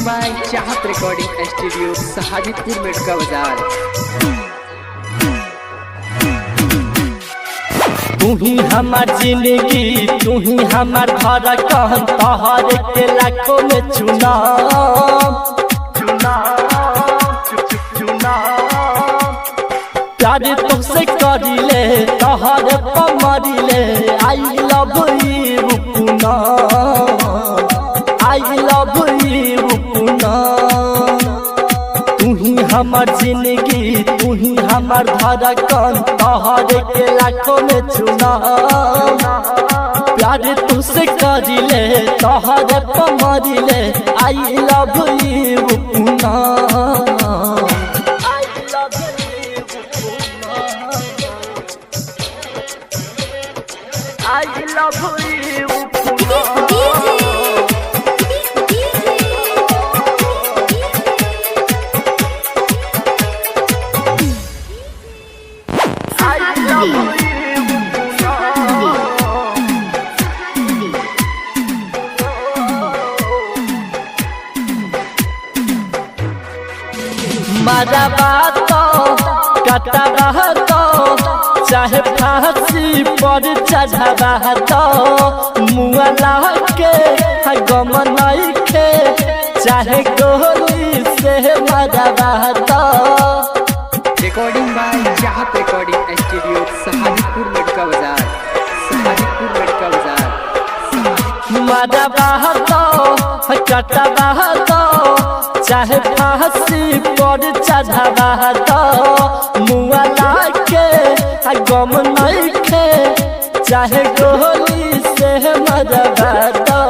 Recording by चाहत recording studio Sahajidpur medical बाजार। तू ही हमार जिंदगी तू ही हमार धड़कन तोहरे के लाखों में चुना प्यार तुमसे करिले तोहरे पर मरिले। आई लव यू पुना आई लव यू पुना। तू ही हमार जिंदगी तू ही हमार धड़कन तोहरे के लाखों में चुना प्यार तुझसे करिले तोहरे पर मरिले। आई लव यू पुना I love you मारा बात कटा बात चाहे फांसी पर चढ़ा तो मुआला के गम नहीं खे चाहे गोली से मरा तो। रिकॉर्डिंग बाय चाहत रिकॉर्डिंग स्टूडियो सहाजिदपुर मेडका बाजार। सहाजिदपुर मेडका बाजार। मारा बात कटा बात चाहे फांसी पर चढ़ा तो मुआला के गम नहीं खे चाहे गोली से मरवा तो।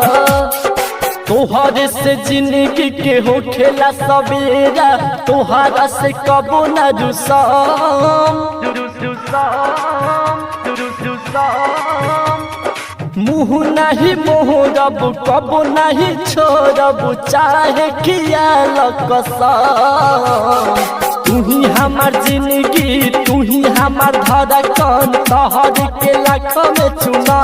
तोहरे से जिंदगी के हो खेला सवेरा तोहरा से कबो न मुँह नहीं मोहरब कबो नहीं छोड़ब चाहे किया कसम। तू ही हमार जिंदगी तू ही हमार धड़कन तोहरे के लाखों में चुना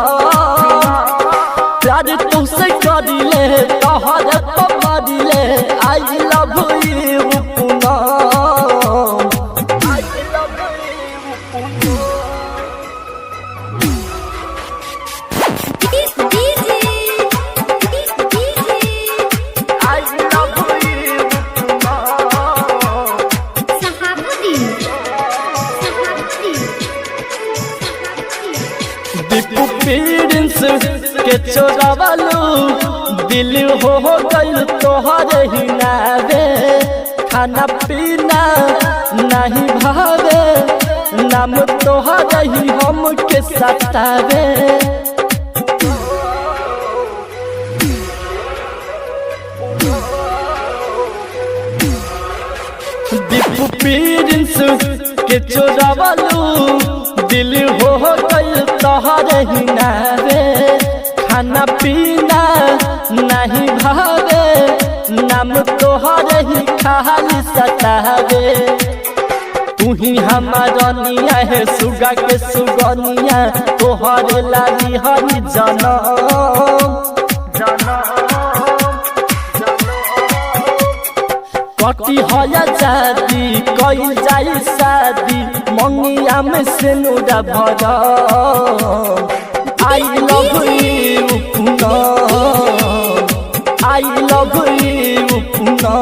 प्यार तुझसे करिले तोहरे पर मरिले। आई लव यू पुना दीपू प्रिंस के चोरावालू दिल हो गई तोहरे ही नावे। खाना पीना नहीं भावे नाम तोहरे ही हम के सतावे। दीपू प्रिंस के चोरावालू दिल हो गई तोहरे ही नावे। खाना पीना नहीं भावे नाम तोहरे ही खाली सतावे। तू ही हमारनिया है सुगा के सुगनिया तोहरे लाली हरी जनम कटी हया जाती कई जाई शादी मंगिया में से नूरा भरा। आई लव यू पुना आई लव यू पुना।